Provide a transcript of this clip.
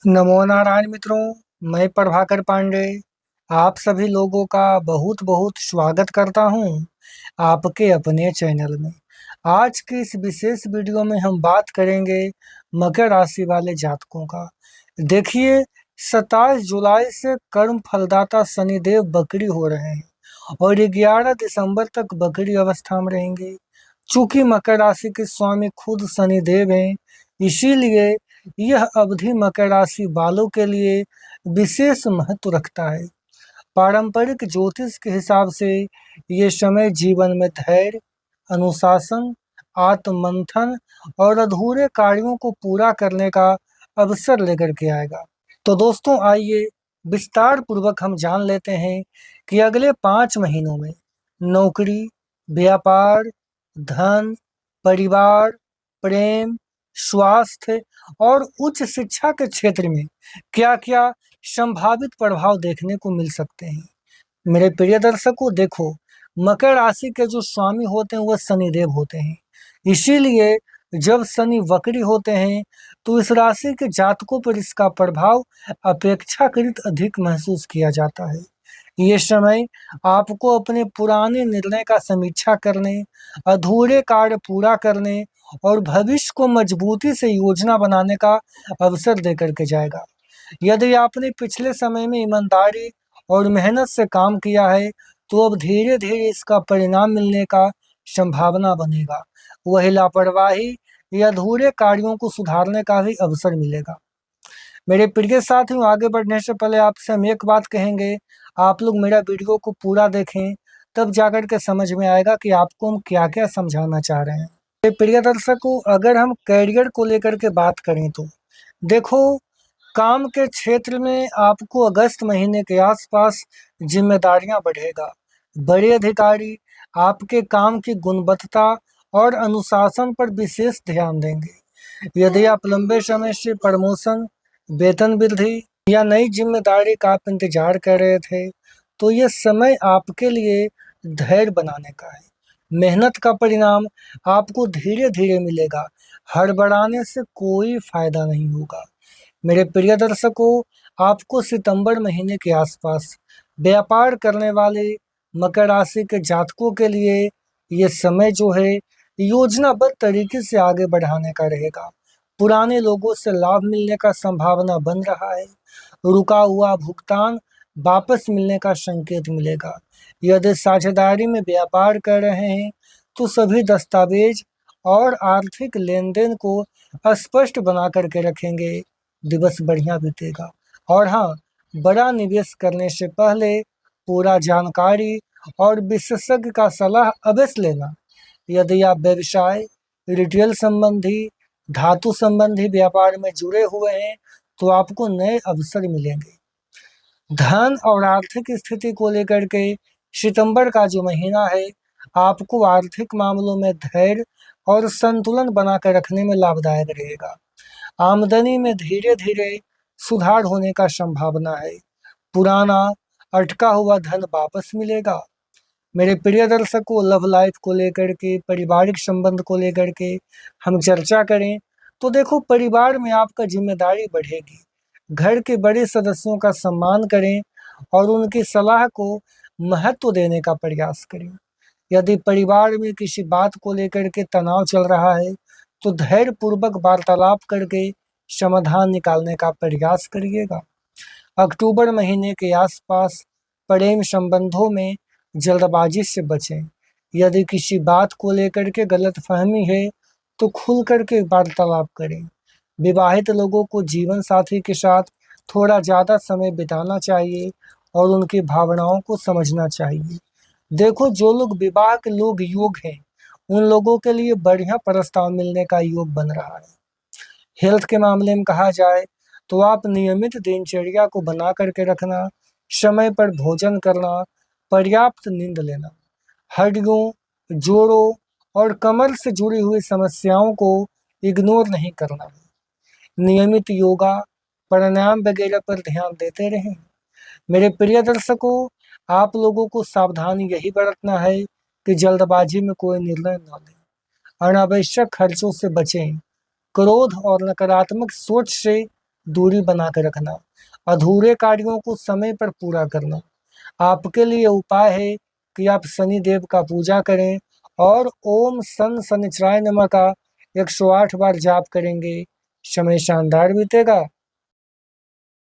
नमो नारायण मित्रों। मैं प्रभाकर पांडे आप सभी लोगों का बहुत बहुत स्वागत करता हूं आपके अपने चैनल में। आज की इस विशेष वीडियो में हम बात करेंगे मकर राशि वाले जातकों का। देखिए, 27 जुलाई से कर्म फलदाता शनिदेव बकरी हो रहे हैं और 11 दिसंबर तक बकरी अवस्था में रहेंगे। चूंकि मकर राशि के स्वामी खुद शनिदेव हैं, इसीलिए यह अवधि मकर राशि वालों के लिए विशेष महत्व रखता है। पारंपरिक ज्योतिष के हिसाब से ये समय जीवन में धैर्य, अनुशासन, आत्ममंथन और अधूरे कार्यों को पूरा करने का अवसर लेकर के आएगा। तो दोस्तों, आइए विस्तार पूर्वक हम जान लेते हैं कि अगले 5 महीनों में नौकरी, व्यापार, धन, परिवार, प्रेम, स्वास्थ्य और उच्च शिक्षा के क्षेत्र में क्या-क्या संभावित प्रभाव देखने को मिल सकते हैं। मेरे प्रिय दर्शकों, देखो, मकर राशि के जो स्वामी होते हैं वह शनिदेव होते हैं। इसीलिए जब शनि वक्री होते हैं तो इस राशि के जातकों पर इसका प्रभाव अपेक्षाकृत अधिक महसूस किया जाता है। ये समय आपको अपने पुराने निर्णय का समीक्षा करने, अधूरे कार्य पूरा करने और भविष्य को मजबूती से योजना बनाने का अवसर देकर के जाएगा। यदि आपने पिछले समय में ईमानदारी और मेहनत से काम किया है, तो अब धीरे-धीरे इसका परिणाम मिलने का संभावना बनेगा। वही लापरवाही या अधूरे कार्यों को सुधारने का भी अवसर मिलेगा। मेरे प्रिय साथियों, आगे बढ़ने से पहले आपसे हम एक बात कहेंगे, आप लोग मेरा वीडियो को पूरा देखें, तब जाकर के समझ में आएगा कि आपको हम क्या-क्या समझाना चाह रहे हैं। मेरे प्रिय दर्शकों, अगर हम करियर को लेकर के बात करें तो देखो, काम के क्षेत्र में आपको अगस्त महीने के आसपास जिम्मेदारियां बढ़ेगा। बड़े अधिकारी आपके काम की गुणवत्ता और अनुशासन पर विशेष ध्यान देंगे। यदि आप लंबे समय से प्रमोशन, वेतन वृद्धि या नई जिम्मेदारी का आप इंतजार कर रहे थे, तो ये समय आपके लिए धैर्य बनाने का है। मेहनत का परिणाम आपको धीरे-धीरे मिलेगा। हड़बड़ाने से कोई फायदा नहीं होगा। मेरे प्रिय दर्शकों, आपको सितंबर महीने के आसपास व्यापार करने वाले मकर राशि के जातकों के लिए ये समय जो है योजनाबद्ध तरीके से आगे बढ़ाने का रहेगा। पुराने लोगों से लाभ मिलने का संभावना बन रहा है। रुका हुआ भुगतान वापस मिलने का संकेत मिलेगा। यदि साझेदारी में व्यापार कर रहे हैं तो सभी दस्तावेज और आर्थिक लेन-देन को स्पष्ट बना करके रखेंगे। दिवस बढ़िया बीतेगा। और हाँ, बड़ा निवेश करने से पहले पूरा जानकारी और विशेषज्ञ का सलाह अवश्य लेना। यदि आप व्यवसाय, रिटेल संबंधी, धातु संबंधी व्यापार में जुड़े हुए हैं, तो आपको नए अवसर मिलेंगे। धन और आर्थिक स्थिति को लेकर के सितंबर का जो महीना है, आपको आर्थिक मामलों में धैर्य और संतुलन बनाकर रखने में लाभदायक रहेगा। आमदनी में धीरे-धीरे सुधार होने का संभावना है। पुराना अटका हुआ धन वापस मिलेगा। मेरे प्रिय दर्शकों, लव लाइफ को लेकर के, पारिवारिक संबंध को लेकर के हम चर्चा करें तो देखो, परिवार में आपका जिम्मेदारी बढ़ेगी। घर के बड़े सदस्यों का सम्मान करें और उनकी सलाह को महत्व देने का प्रयास करें। यदि परिवार में किसी बात को लेकर के तनाव चल रहा है, तो धैर्यपूर्वक वार्तालाप करके समाधान निकालने का प्रयास करिएगा। अक्टूबर महीने के आसपास प्रेम संबंधों में जल्दबाजी से बचें। यदि किसी बात को लेकर के गलतफहमी है, तो खुल कर के वार्तालाप करें। विवाहित लोगों को जीवन साथी के साथ थोड़ा ज़्यादा समय बिताना चाहिए और उनकी भावनाओं को समझना चाहिए। देखो, जो लोग विवाह के योग हैं, उन लोगों के लिए बढ़िया प्रस्ताव मिलने का योग बन रहा है। हेल्थ के मामले में कहा जाए तो आप नियमित दिनचर्या को बना करके रखना, समय पर भोजन करना, पर्याप्त नींद लेना, हड्डियों, जोड़ों और कमर से जुड़ी हुई समस्याओं को इग्नोर नहीं करना है। नियमित योगा, प्राणायाम वगैरह पर ध्यान देते रहें। मेरे प्रिय दर्शकों, आप लोगों को सावधानी यही बरतना है कि जल्दबाजी में कोई निर्णय न लें। अनावश्यक खर्चों से बचें। क्रोध और नकारात्मक सोच से दूरी बना कर रखना, अधूरे कार्यों को समय पर पूरा करना। आपके लिए उपाय है कि आप शनि देव का पूजा करें और ओम सन शनिचराय नमः का 108 बार जाप करेंगे। समय शानदार बीतेगा।